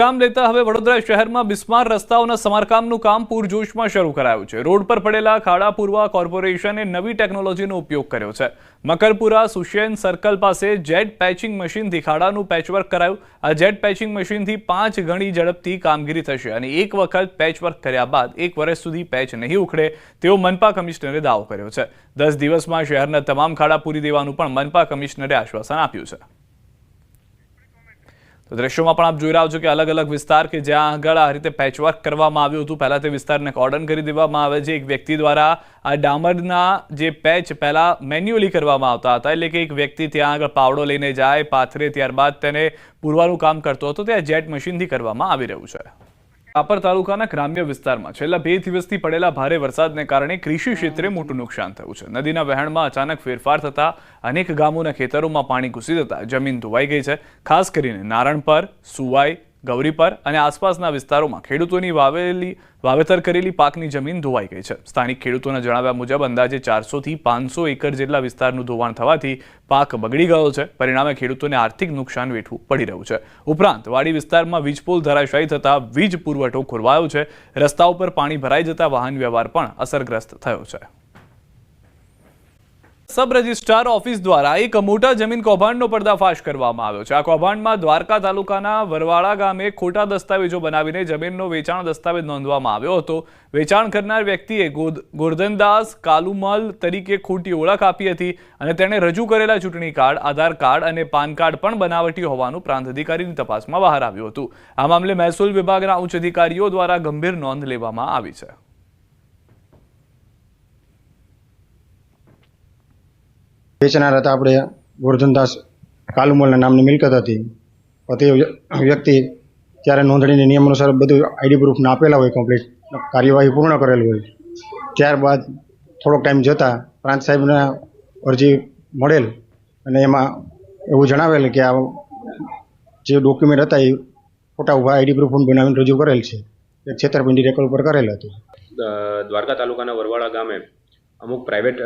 વિરામ લેતા હવે વડોદરા શહેરમાં બિસ્માર રસ્તાઓના સમારકામનું કામ પૂરજોશમાં શરૂ કરાયું છે। રોડ પર પડેલા ખાડા પૂરવા કોર્પોરેશને નવી ટેકનોલોજીનો ઉપયોગ કર્યો છે। મકરપુરા સુશેન સર્કલ પાસે જેટ પેચિંગ મશીનથી ખાડાનું પેચવર્ક કરાયું। આ જેટ પેચિંગ મશીનથી 5 ગણી ઝડપથી કામગીરી થશે અને એક વખત પેચવર્ક કર્યા બાદ 1 વર્ષ સુધી પેચ નહીં ઉખડે તેવો મનપા કમિશનરે દાવો કર્યો છે। 10 દિવસમાં શહેરના તમામ ખાડા પૂરી દેવાનું પણ મનપા કમિશનરે આશ્વાસન આપ્યું છે। तो दृश्यों में आप જોઈ રહ્યા છો કે अलग अलग विस्तार के જ્યાં આગળ આ રીતે પેચવર્ક કરવામાં આવ્યું હતું। પહેલા તે વિસ્તારને કોર્ડન કરી દેવામાં આવે છે। એક વ્યક્તિ દ્વારા આ ડામરના જે પેચ પહેલા મેન્યુઅલી કરવામાં આવતા હતા, એટલે કે એક વ્યક્તિ ત્યાં આગળ પાવડો લઈને જાય, પાથરે, ત્યારબાદ તેને પૂરવાનું કામ કરતો હતો। તે જેટ મશીનથી કરવામાં આવી રહ્યું છે। રાપર તાલુકાના ગ્રામ્ય વિસ્તારમાં છેલ્લા 2 દિવસથી પડેલા ભારે વરસાદને કારણે કૃષિ ક્ષેત્રે મોટું નુકસાન થયું છે। નદીના વહેણમાં અચાનક ફેરફાર થતા અનેક ગામોના ખેતરોમાં પાણી ઘૂસી જતા જમીન ધોવાઈ ગઈ છે। ખાસ કરીને નારણપર, સુવાઈ, ગૌરીપર અને આસપાસના વિસ્તારોમાં ખેડૂતોની વાવેતર કરેલી પાકની જમીન ધોવાઈ ગઈ છે। સ્થાનિક ખેડૂતોના જણાવ્યા મુજબ અંદાજે 400 થી 500 એકર જેટલા વિસ્તારનું ધોવાણ થવાથી પાક બગડી ગયો છે। પરિણામે ખેડૂતોને આર્થિક નુકસાન વેઠવું પડી રહ્યું છે। ઉપરાંત વાડી વિસ્તારમાં વીજપોલ ધરાશાયી થતા વીજ પુરવઠો ખોરવાયો છે। રસ્તા ઉપર પાણી ભરાઈ જતા વાહન વ્યવહાર પણ અસરગ્રસ્ત થયો છે। सब रजिस्ट्रार ऑफिस द्वारा एक मोटा जमीन कौभांडનો पर्दाफाश કરવામાં આવ્યો છે। આ કૌભાંડમાં દ્વારકા તાલુકાના વરવાડા ગામે ખોટા દસ્તાવેજો બનાવીને જમીનનો વેચાણ દસ્તાવેજ નોંધવામાં આવ્યો હતો। વેચાણ કરનાર વ્યક્તિએ ગોરધનદાસ કાલુમલ તરીકે ખોટી ઓળખ આપી હતી અને તેણે રજૂ કરેલા ચૂંટણી કાર્ડ, આધાર કાર્ડ અને પાન કાર્ડ પણ બનાવટી હોવાનું પ્રાંત અધિકારીની તપાસમાં બહાર આવ્યું હતું। આ મામલે મહેસૂલ વિભાગના ઉચ્ચ અધિકારીઓ દ્વારા ગંભીર નોંધ લેવામાં આવી છે। વેચનાર હતા આપણે ગોરધનદાસ કાલુમલના નામની મિલકત હતી। તે વ્યક્તિ ત્યારે નોંધણીના નિયમ અનુસાર બધું આઈડી પ્રૂફને આપેલા હોય, કમ્પ્લીટ કાર્યવાહી પૂર્ણ કરેલ હોય। ત્યારબાદ થોડોક ટાઈમ જતાં પ્રાંત સાહેબના અરજી મળેલ અને એમાં એવું જણાવેલ કે આ જે ડોક્યુમેન્ટ હતા એ ખોટા ઉભા આઈડી પ્રૂફ બનાવીને રજૂ કરેલ છે। એક છેતરપિંડી રેકોર્ડ પર કરેલ હતું। દ્વારકા તાલુકાના વરવાડા ગામે અમુક પ્રાઇવેટ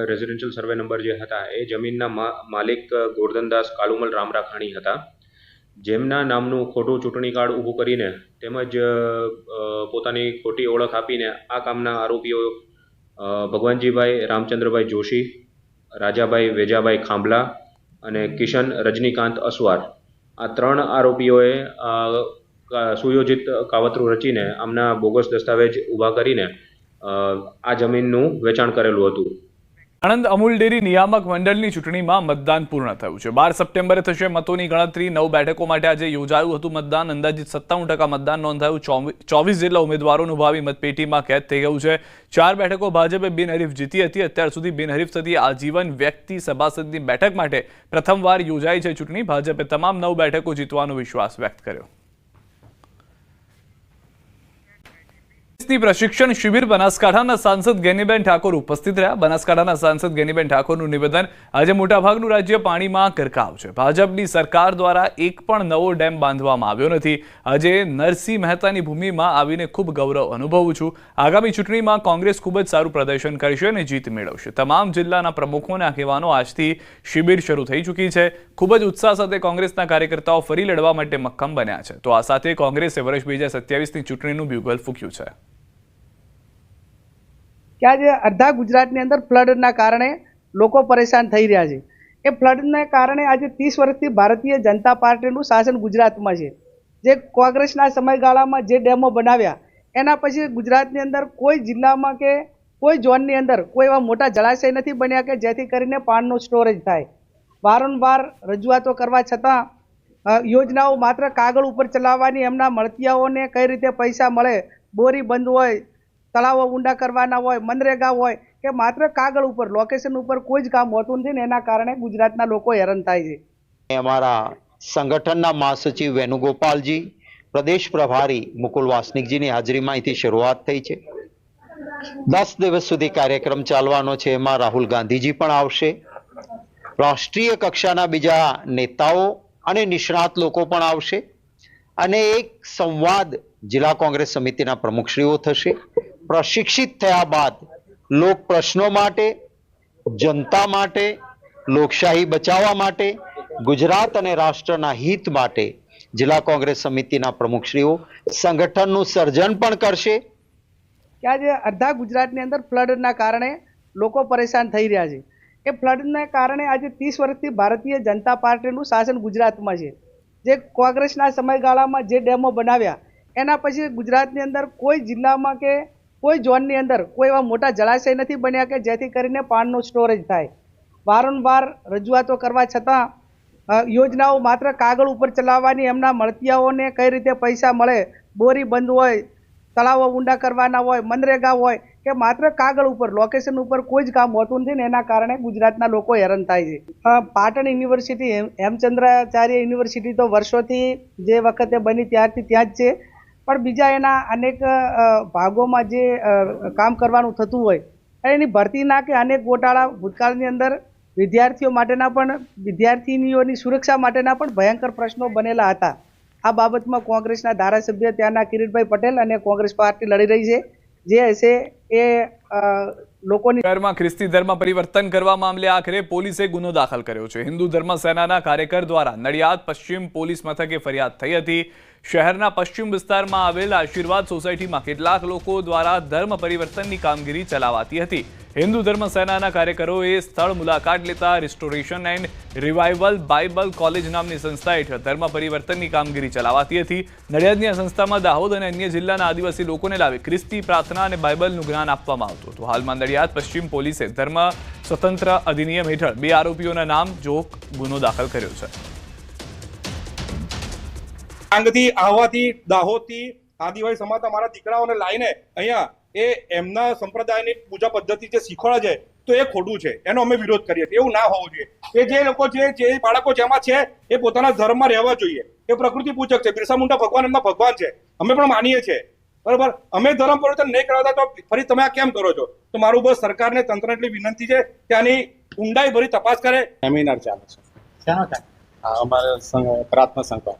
રેઝિડેન્શિયલ સર્વે નંબર જે હતા એ જમીનના માલિક ગોરધનદાસ કાલુમલ રામરાખાણી હતા, જેમના નામનું ખોટું ચૂંટણી કાર્ડ ઊભું કરીને તેમજ પોતાની ખોટી ઓળખ આપીને આ કામના આરોપીઓ ભગવાનજીભાઈ રામચંદ્રભાઈ જોશી, રાજાભાઈ વેજાભાઈ ખાંભલા અને કિશન રજનીકાંત અસવાર, આ 3 આરોપીઓએ સુયોજિત કાવતરું રચીને આમના બોગસ દસ્તાવેજ ઊભા કરીને આ જમીનનું વેચાણ કરેલું હતું। આણંદ અમૂલ ડેરી નિયામક મંડળની ચૂંટણીમાં મતદાન પૂર્ણ થયું છે। 12 સપ્ટેમ્બરે થશે મતોની ગણતરી। 9 બેઠકો માટે આજે યોજાયું હતું મતદાન। અંદાજિત 97% મતદાન નોંધાયું। 24 જેટલા ઉમેદવારોનું ભાવિ મતપેટીમાં કેદ થઈ ગયું છે। 4 બેઠકો ભાજપે બિનહરીફ જીતી હતી। અત્યાર સુધી બિનહરીફ થતી આજીવન વ્યક્તિ સભાસદની બેઠક માટે પ્રથમવાર યોજાઈ છે ચૂંટણી। ભાજપે તમામ 9 બેઠકો જીતવાનો વિશ્વાસ વ્યક્ત કર્યો। પ્રશિક્ષણ શિબિર બનાસકાંઠાના સાંસદ ગેનીબેન ઠાકોર ઉપસ્થિત રહ્યા। બનાસકાંઠાના સાંસદ ગેનીબેન ઠાકોરનું નિવેદન, આજે મોટાભાગનું રાજ્ય પાણીમાં ગરકાવ છે। ભાજપની સરકાર દ્વારા એક પણ નવો ડેમ બાંધવામાં આવ્યો નથી। આજે નરસિંહ મહેતાની ભૂમિમાં આવીને ખૂબ ગૌરવ અનુભવું છું। આગામી ચૂંટણીમાં કોંગ્રેસ ખૂબ જ સારું પ્રદર્શન કરશે અને જીત મેળવશે। તમામ જિલ્લાના પ્રમુખોના આગેવાનો આજથી શિબિર શરૂ થઈ ચૂકી છે। ખૂબ જ ઉત્સાહ સાથે કોંગ્રેસના કાર્યકર્તાઓ ફરી લડવા માટે મક્કમ બન્યા છે। તો આ સાથે કોંગ્રેસે વર્ષ 2027ની ચૂંટણીનું બ્યુગલ ફૂંક્યું છે। કે આજે અડધા ગુજરાતની અંદર ફ્લડના કારણે લોકો પરેશાન થઈ રહ્યા છે। એ ફ્લડને કારણે આજે 30 વર્ષથી ભારતીય જનતા પાર્ટીનું શાસન ગુજરાતમાં છે। જે કોંગ્રેસના સમયગાળામાં જે ડેમો બનાવ્યા એના પછી ગુજરાતની અંદર કોઈ જિલ્લામાં કે કોઈ ઝોનની અંદર કોઈ એવા મોટા જળાશય નથી બન્યા કે જેથી કરીને પાણીનો સ્ટોરેજ થાય। વારંવાર રજૂઆતો કરવા છતાં યોજનાઓ માત્ર કાગળ ઉપર ચલાવવાની, એમના મળતિયાઓને કઈ રીતે પૈસા મળે, બોરી બંધ હોય, તળાવો ઊંડા કરવાના હોય, મનરેગા હોય કે માત્ર કાગળ ઉપર, લોકેશન ઉપર કોઈ જ કામ હોતું નથી ને એના કારણે ગુજરાતના લોકો હેરાન થાય છે। हमारा संगठनના महासचिव वेणुगोपालजी, प्रदेश प्रभारी मुकुल वासनिकजीની હાજરીમાં અહીંથી શરૂઆત થઈ છે। 10 દિવસ સુધી કાર્યક્રમ ચાલવાનો છે। એમાં રાહુલ ગાંધીજી પણ આવશે, રાષ્ટ્રીય કક્ષાના બીજા નેતાઓ અને નિષ્ણાત લોકો પણ આવશે અને એક સંવાદ જિલ્લા કોંગ્રેસ સમિતિના પ્રમુખશ્રીઓ થશે। પ્રશિક્ષિત થયા બાદ લોક પ્રશ્નો માટે, જનતા માટે, લોકશાહી બચાવવા માટે, ગુજરાત અને રાષ્ટ્રના હિત માટે જિલ્લા કોંગ્રેસ સમિતિના પ્રમુખશ્રીઓ સંગઠનનું સર્જન પણ કરશે. કે આજે અડધા ગુજરાતની અંદર ફ્લડના કારણે લોકો પરેશાન થઈ રહ્યા છે. એ ફ્લડના કારણે આજે 30 વર્ષથી ભારતીય જનતા પાર્ટીનું શાસન ગુજરાતમાં છે. જે કોંગ્રેસના સમયગાળામાં જે ડેમો બનાવ્યા એના પછી ગુજરાતની અંદર કોઈ જિલ્લામાં કે કોઈ ઝોનની અંદર કોઈ એવા મોટા જળાશય નથી બન્યા કે જેથી કરીને પાણીનો સ્ટોરેજ થાય. વારંવાર રજૂઆતો કરવા છતાં યોજનાઓ માત્ર કાગળ ઉપર ચલાવવાની, એમના મળતિયાઓને કઈ રીતે પૈસા મળે, બોરી બંધ હોય, તળાવો ઊંડા કરવાના હોય, મનરેગા હોય કે માત્ર કાગળ ઉપર લોકેશન ઉપર કોઈ જ કામ હોતું નથી ને એના કારણે ગુજરાતના લોકો હેરાન થાય છે. પાટણ યુનિવર્સિટી, હેમચંદ્રાચાર્ય યુનિવર્સિટી તો વર્ષોથી જે વખતે બની ત્યારથી ત્યાં જ છે, પણ બીજા એના અનેક ભાગોમાં જે કામ કરવાનું થતું હોય એની ભરતીના કે અનેક ગોટાળા ભૂતકાળની અંદર વિદ્યાર્થીઓ માટેના પણ, વિદ્યાર્થીનીઓની સુરક્ષા માટેના પણ ભયંકર પ્રશ્નો બનેલા હતા. આ બાબતમાં કોંગ્રેસના ધારાસભ્ય ત્યાંના કિરીટભાઈ પટેલ અને કોંગ્રેસ પાર્ટી લડી રહી છે. જે હશે એ લોકોની શહેરમાં ખ્રિસ્તી ધર્મ પરિવર્તન કરવા મામલે આખરે પોલીસે ગુનો દાખલ કર્યો છે. હિન્દુ ધર્મ સેનાના કાર્યકર દ્વારા નડિયાદ પશ્ચિમ પોલીસ મથકે ફરિયાદ થઈ હતી. શહેરના પશ્ચિમ વિસ્તારમાં આવેલ આશીર્વાદ સોસાયટીમાં કેટલાક લોકો દ્વારા ધર્મ પરિવર્તનની કામગીરી ચલાવાતી હતી. હિન્દુ ધર્મ સેનાના કાર્યકરોએ સ્થળ મુલાકાત લેતા restoration and revival Bible college નામની સંસ્થા હેઠળ ધર્મ પરિવર્તનની કામગીરી ચલાવાતી હતી. નડિયાદની આ સંસ્થામાં દાહોદ અને અન્ય જિલ્લાના આદિવાસી લોકોને લાવી ખ્રિસ્તી પ્રાર્થના અને બાઇબલનું જ્ઞાન આપવામાં આવતું હતું. હાલમાં નડિયાદ પશ્ચિમ પોલીસે ધર્મ સ્વતંત્ર અધિનિયમ હેઠળ 2 આરોપીઓના નામ જોગ ગુનો દાખલ કર્યો છે. ડાંગથી, આહવાથી, દાહોદથી આદિવાસી સમાજના મારા દીકરાઓને લાવીને અહીંયા એ એમના સંપ્રદાયની પૂજા પદ્ધતિ જે શીખવાડે છે તો એ ખોટું છે. એનો અમે વિરોધ કરીએ છીએ. એવું ના હોવું જોઈએ. એ જે લોકો જે બાળકો જેમાં છે એ પોતાના ધર્મમાં રહેવા જોઈએ. એ પ્રકૃતિ પૂજક છે. બિરસા મુંડા ભગવાન એમના ભગવાન છે. અમે પણ માનીએ છીએ. બરાબર. અમે ધર્મ પરિવર્તન નહીં કરાવતા તો ફરી તમે આ કેમ કરો છો? તો મારું બસ સરકારને, તંત્રને એટલી વિનંતી છે કે આની ઊંડાઈ ભરી તપાસ કરે. સેમિનાર ચાલે છે. શાનો ચાલે? અમારે પ્રાર્થના સંઘ.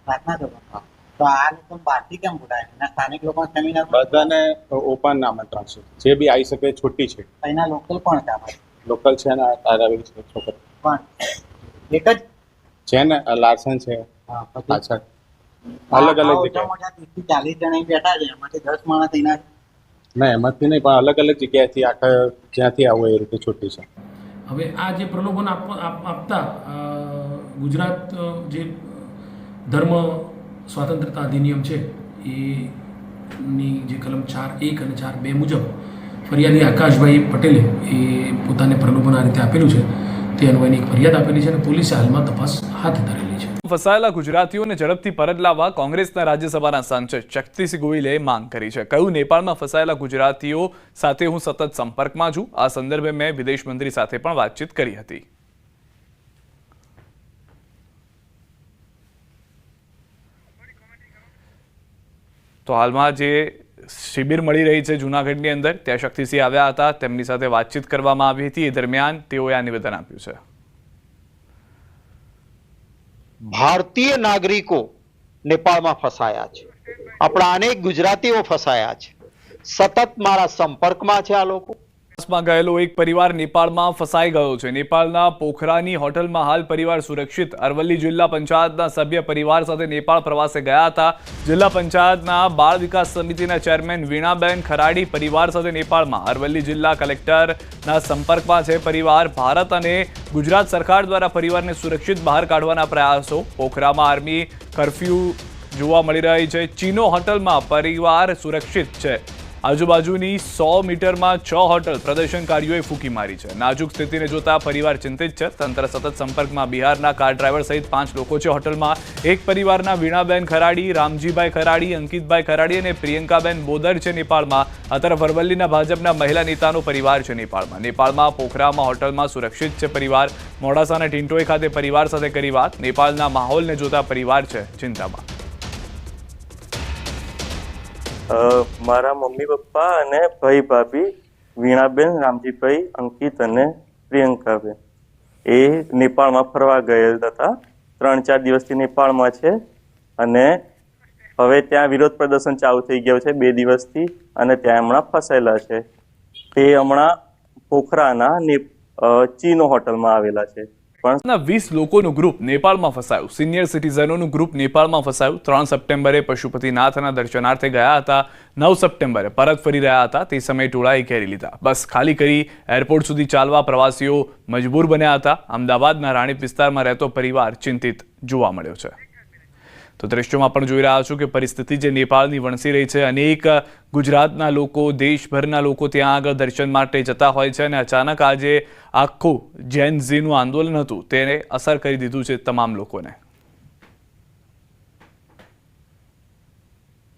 પ્રાર્થના સભા. તો આ લોકો બહારથી કેમ બોલાય? એના સ્થાનિક લોકો સેમિનાર બધાને ઓપન આમંત્રણ છે. જે બી આવી શકે છૂટી છે. અહીંના લોકલ કોણ છે? આપણે લોકલ છે ને તારાવી છે છોકરી. પણ એક જ છે ને લાર્સન છે. હા, પછી પાછળ અલગ અલગ જગ્યાએ. મોટા 30 થી 40 જણા અહીં બેઠા છે. એમાંથી 10 માણસ અહીંના ના એમાંથી નહીં, પણ અલગ અલગ જગ્યાએથી આખા જ્યાંથી આવો એ રીતે છૂટી છે. હવે આ જે પ્રલોભન આપતા ગુજરાત જે ધર્મ સ્વાતંત્રતા અધિનિયમ છે એની જે કલમ 4(1) અને 4(2) મુજબ ફરિયાદી આકાશભાઈ પટેલે એ પોતાને પ્રલોભન આ રીતે આપેલું છે તે અન્વયની એક ફરિયાદ આપેલી છે અને પોલીસે હાલમાં તપાસ હાથ ધરેલી છે. ફસાયેલા ગુજરાતીઓને ઝડપથી પરત લાવવા કોંગ્રેસના રાજ્યસભાના સાંસદ શક્તિસિંહ ગોહિલે માંગ કરી છે. કહ્યું, નેપાળમાં ફસાયેલા ગુજરાતીઓ સાથે હું સતત સંપર્કમાં છું. આ સંદર્ભે મેં વિદેશ મંત્રી સાથે પણ વાતચીત કરી હતી. તો હાલમાં જે શિબિર મળી રહી છે જૂનાગઢની અંદર, ત્યાં શક્તિસિંહ આવ્યા હતા, તેમની સાથે વાતચીત કરવામાં આવી હતી. એ દરમિયાન તેઓએ આ નિવેદન આપ્યું છે. ભારતીય નાગરિકો નેપાળમાં ફસાયા છે. આપણા અનેક ગુજરાતીઓ ફસાયા છે. સતત મારા સંપર્કમાં છે આ લોકો. માં ગયેલો એક પરિવાર નેપાળમાં ફસાઈ ગયો છે. નેપાળના પોખરાની હોટલમાં હાલ પરિવાર સુરક્ષિત. અરવલ્લી જિલ્લા પંચાયતના સભ્ય પરિવાર સાથે નેપાળ પ્રવાસે ગયા હતા. જિલ્લા પંચાયતના બાળ વિકાસ સમિતિના ચેરમેન વીણાબેન ખરાડી પરિવાર સાથે નેપાળમાં. અરવલ્લી જિલ્લા કલેક્ટરના સંપર્કમાં છે પરિવાર. ભારત અને ગુજરાત સરકાર દ્વારા પરિવારને સુરક્ષિત બહાર કાઢવાના પ્રયાસો. પોખરામાં આર્મી કર્ફ્યુ જોવા મળી રહી છે. ચીનો હોટલમાં પરિવાર સુરક્ષિત છે. આજુબાજુની 100 મીટરમાં 6 હોટલ પ્રદર્શનકારીઓએ ફૂંકી મારી છે. નાજુક સ્થિતિને જોતા પરિવાર ચિંતિત છે. તંત્ર સતત સંપર્કમાં. બિહારના કાર ડ્રાઈવર સહિત 5 લોકો છે હોટલમાં. એક પરિવારના વીણાબેન ખરાડી, રામજીભાઈ ખરાડી, અંકિતભાઈ ખરાડી અને પ્રિયંકાબેન બોદર છે નેપાળમાં. આ તરફ અરવલ્લીના ભાજપના મહિલા નેતાનો પરિવાર છે નેપાળમાં. નેપાળમાં પોખરામાં હોટલમાં સુરક્ષિત છે પરિવાર. મોડાસાના ટિન્ટોઈ ખાતે પરિવાર સાથે કરી વાત. નેપાળના માહોલને જોતા પરિવાર છે ચિંતામાં. મારા મમ્મી પપ્પા અને ભાઈ ભાભી વીણાબેન, રામજીભાઈ, અંકિત અને પ્રિયંકાબેન એ નેપાળમાં ફરવા ગયેલ હતા. 3-4 દિવસથી નેપાળમાં છે અને હવે ત્યાં વિરોધ પ્રદર્શન ચાલુ થઈ ગયું છે 2 દિવસથી અને ત્યાં હમણાં ફસાયેલા છે. તે હમણાં પોખરાના ચીનો હોટલમાં આવેલા છે. પણ 20 લોકોનું ગ્રુપ નેપાળમાં ફસાયું. સિનિયર સિટીઝનોનું ગ્રુપ નેપાળમાં ફસાયું. 3 સપ્ટેમ્બરે પશુપતિનાથના દર્શનાર્થે ગયા હતા. 9 સપ્ટેમ્બરે પરત ફરી રહ્યા હતા. તે સમયે ટોળાએ ઘેરી લીધા. બસ ખાલી કરી એરપોર્ટ સુધી ચાલવા પ્રવાસીઓ મજબૂર બન્યા હતા. અમદાવાદના રાણીપ વિસ્તારમાં રહેતો પરિવાર ચિંતિત જોવા મળ્યો છે. તો દ્રશ્યોમાં પણ જોઈ રહ્યા છો કે પરિસ્થિતિ જે નેપાળની વણસી રહી છે. અનેક ગુજરાતના લોકો, દેશભરના લોકો ત્યાં આગળ દર્શન માટે જતા હોય છે અને અચાનક આજે આખું જેન ઝીનું આંદોલન હતું તેને અસર કરી દીધું છે તમામ લોકોને.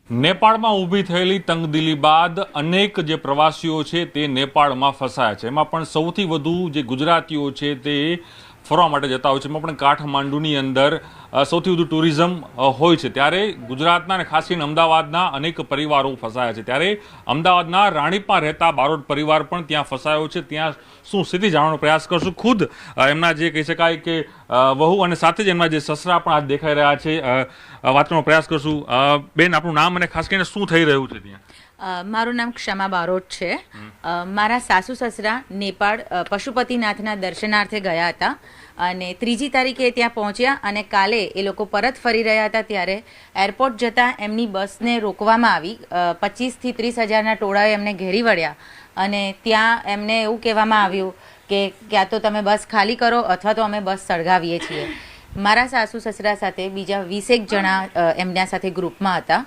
નેપાળમાં ઊભી થયેલી તંગદિલી બાદ અનેક જે પ્રવાસીઓ છે તે નેપાળમાં ફસાયા છે. એમાં પણ સૌથી વધુ જે ગુજરાતીઓ છે તે ફરવા માટે જતા હોય છે. એમાં પણ કાઠમાંડુની અંદર સૌથી વધુ ટુરિઝમ હોય છે. ત્યારે ગુજરાતના અને ખાસ કરીને અમદાવાદના અનેક પરિવારો ફસાયા છે. ત્યારે અમદાવાદના રાણીપમાં રહેતા બારોટ પરિવાર પણ ત્યાં ફસાયો છે. ત્યાં શું સ્થિતિ જાણવાનો પ્રયાસ કરશું. ખુદ એમના જે કહી શકાય કે વહુ અને સાથે જ એમના જે સસરા પણ આજ દેખાઈ રહ્યા છે. વાત કરવાનો પ્રયાસ કરશું. બેન, આપણું નામ અને ખાસ કરીને શું થઈ રહ્યું છે ત્યાં? મારું નામ ક્ષમા બારોટ છે. મારા સાસુ સસરા નેપાળ પશુપતિનાથના દર્શનાર્થે ગયા હતા અને 3જી તારીખે ત્યાં પહોંચ્યા અને કાલે એ લોકો પરત ફરી રહ્યા હતા. ત્યારે એરપોર્ટ જતાં એમની બસને રોકવામાં આવી. 25 થી 30 હજારના ટોળાએ એમને ઘેરી વળ્યા અને ત્યાં એમને એવું કહેવામાં આવ્યું કે ક્યાં તો તમે બસ ખાલી કરો અથવા તો અમે બસ સળગાવીએ છીએ. મારા સાસુ સસરા સાથે બીજા 20 જણા એમના સાથે ગ્રુપમાં હતા.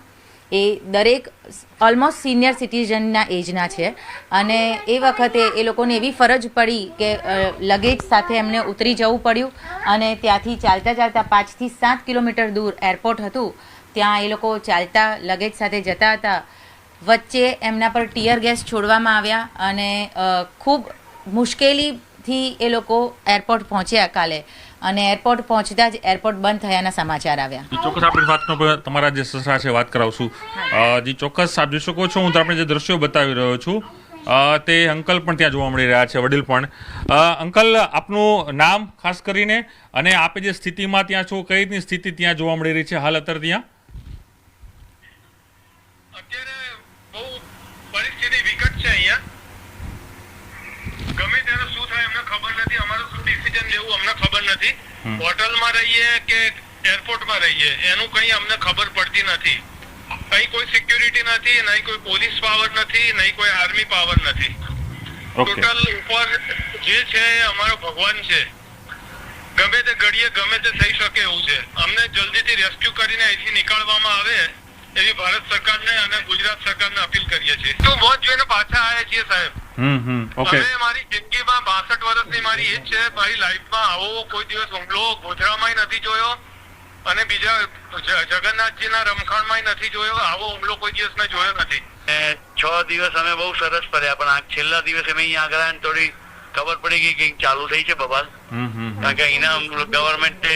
એ દરેક ઓલમોસ્ટ સિનિયર સિટીઝનના એજના છે અને એ વખતે એ લોકોને એવી ફરજ પડી કે લગેજ સાથે એમને ઉતરી જવું પડ્યું અને ત્યાંથી ચાલતા ચાલતા 5 થી 7 કિલોમીટર દૂર એરપોર્ટ હતું. ત્યાં એ લોકો ચાલતા લગેજ સાથે જતા હતા. વચ્ચે એમના પર ટીયર ગેસ છોડવામાં આવ્યા અને ખૂબ મુશ્કેલીથી એ લોકો એરપોર્ટ પહોંચ્યા કાલે. અને એરપોર્ટ પહોંચતા જ એરપોર્ટ બંધ થયાના સમાચાર આવ્યા. ચોક્કસ આપણે વાતનો તમારા જે સસરા છે વાત કરાવશું. જી ચોક્કસ આપ જોઈ શકો છો. હું તમને જે દ્રશ્યો બતાવી રહ્યો છું તે અંકલ પણ ત્યાં જોવા મળી રહ્યા છે, વડીલ પણ. અંકલ, આપનું નામ ખાસ કરીને અને આપે જે સ્થિતિમાં ત્યાં છો, કઈ રીતની સ્થિતિ ત્યાં જોવા મળી રહી છે હાલ અત્યારે ત્યાં? અત્યારે બહુ પરિસ્થિતિ વિકટ છે અહીંયા. ગમે ત્યારે શું થાય અમને ખબર નથી. અમારું શું ડિસિઝન લેવું અમને ખબર નથી. હોટલમાં રહીએ કે એરપોર્ટમાં રહીએ એનું કંઈ અમને ખબર પડતી નથી. અહીં કોઈ સિક્યુરિટી નથી, નહીં કોઈ પોલીસ પાવર નથી, નહીં કોઈ આર્મી પાવર નથી. ટોટલ ઉપર જે છે એ અમારો ભગવાન છે. ગમે તે ઘડીએ ગમે તે થઈ શકે એવું છે. અમને જલ્દીથી રેસ્ક્યુ કરીને અહીંથી નીકળવામાં આવે એવી ભારત સરકારને અને ગુજરાત સરકારને અપીલ કરીએ છીએ. તો મોત જોઈને પાછા આવ્યા છીએ સાહેબ. હવે મારી જિંદગીમાં 62 વર્ષની મારી એજ છે. મારી લાઈફમાં આવો કોઈ દિવસ હુમલો ગોધરામાંય નથી જોયો અને બીજા જગન્નાથજીના રમખાણમાંય નથી જોયો. આવો હુમલો કોઈ દિવસ મેં જોયો નથી. 6 દિવસ અમે બહુ સરસ ફર્યા, પણ આ છેલ્લા દિવસે મેં અહીંયા આગળ આવીને થોડી ખબર પડી ગઈ કે ચાલુ થઈ છે બબાલ. કારણ કે અહીંના ગવર્મેન્ટે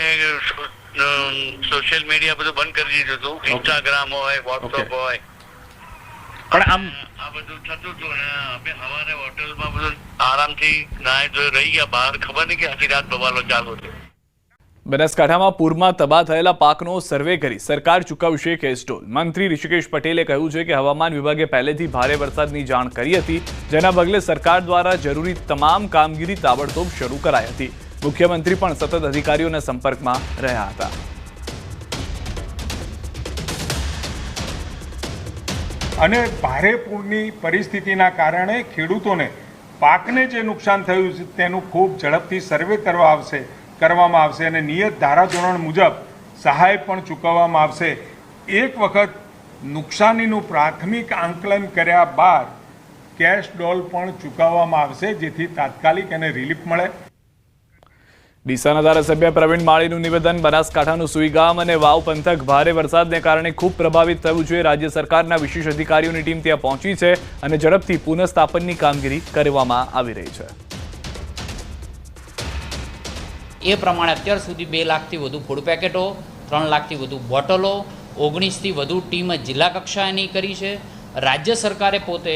સોશિયલ મીડિયા બધું બંધ કરી દીધું હતું. ઇન્સ્ટાગ્રામ હોય, વોટ્સઅપ હોય, પણ આ બધું થતું હતું અને અમે સવારે હોટલમાં બધું આરામથી નાહી ધોઈ રહી ગયા બહાર. ખબર નહીં કે આખી રાત બવાલો ચાલુ હતો. બનાસકાંઠામાં પૂરમાં તબાહ થયેલા પાકનો સર્વે કરી સરકાર ચૂકવશે કેસ્ટોલ. મંત્રી ઋષિકેશ પટેલે કહ્યું છે કે હવામાન વિભાગે પહેલેથી ભારે વરસાદની જાણ કરી હતી, જેના પગલે સરકાર દ્વારા જરૂરી તમામ કામગીરી તાબડતોબ શરૂ કરાઈ હતી. મુખ્યમંત્રી પણ સતત અધિકારીઓના સંપર્કમાં રહ્યા હતા. અને ભારે પૂરની પરિસ્થિતિના કારણે ખેડૂતોને પાકને જે નુકસાન થયું છે તેનું ખૂબ ઝડપથી સર્વે કરવામાં આવશે અને નિયત ધારાધોરણ મુજબ સહાય પણ ચૂકવવામાં આવશે. એક વખત નુકસાનીનું પ્રાથમિક આંકલન કર્યા બાદ કેશ ડોલ પણ ચૂકવવામાં આવશે, જેથી તાત્કાલિક એને રિલીફ મળે. ડીસાના ધારાસભ્ય પ્રવીણ માળીનું નિવેદન. બનાસકાંઠાનું સુઈગામ અને વાવ પંથક ભારે વરસાદને કારણે ખૂબ પ્રભાવિત થયું છે. રાજ્ય સરકારના વિશેષ અધિકારીઓની ટીમ ત્યાં પહોંચી છે અને ઝડપથી પુનઃસ્થાપનની કામગીરી કરવામાં આવી રહી છે. એ પ્રમાણે અત્યાર સુધી 2 લાખથી વધુ ફૂડ પેકેટો, 3 લાખથી વધુ બોટલો, 19થી વધુ ટીમ જિલ્લા કક્ષાએની કરી છે. રાજ્ય સરકારે પોતે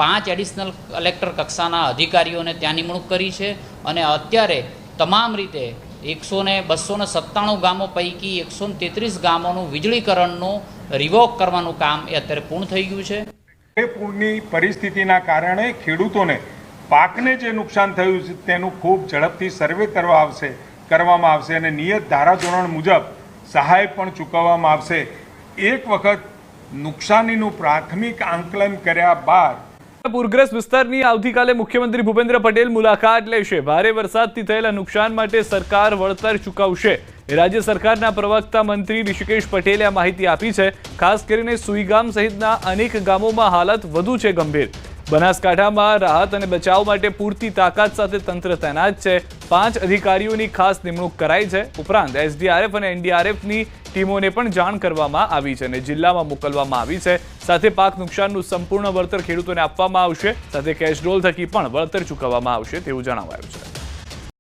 5 એડિશનલ કલેક્ટર કક્ષાના અધિકારીઓને ત્યાં નિમણૂક કરી છે અને અત્યારે તમામ રીતે 297 ગામો પૈકી 133 ગામોનું વીજળીકરણનું રિવોક કરવાનું કામ એ અત્યારે પૂર્ણ થઈ ગયું છે. પૂરની પરિસ્થિતિના કારણે ખેડૂતોને પાકને જે નુકસાન થયું છે તેનું ખૂબ ઝડપથી સર્વે કરવામાં આવશે કરવામાં આવશે અને નિયત ધારાધોરણ મુજબ સહાય પણ ચૂકવવામાં આવશે. એક વખત નુકસાનીનું પ્રાથમિક આંકલન કર્યા બાદ પૂરગ્રસ્ત વિસ્તારની આવતીકાલે મુખ્યમંત્રી ભૂપેન્દ્ર પટેલ મુલાકાત લેશે. ભારે વરસાદથી થયેલા નુકસાન માટે સરકાર વળતર ચૂકવશે. રાજ્ય સરકારના પ્રવક્તા મંત્રી ઋષિકેશ પટેલે આ માહિતી આપી છે. ખાસ કરીને સુઈગામ સહિતના અનેક ગામોમાં હાલત વધુ છે ગંભીર. બનાસકાંઠામાં રાહત અને બચાવ માટે પૂરતી તાકાત સાથે તંત્ર તૈનાત છે. 5 અધિકારીઓની ખાસ નિમણૂક કરાઈ છે. ઉપરાંત એસડીઆરએફ અને એનડીઆરએફની ટીમોને પણ જાણ કરવામાં આવી છે અને જિલ્લામાં મોકલવામાં આવી છે. સાથે પાક નુકસાનનું સંપૂર્ણ વળતર ખેડૂતોને આપવામાં આવશે. સાથે કેશ ડોલ થકી પણ વળતર ચૂકવવામાં આવશે તેવું જણાવાયું છે.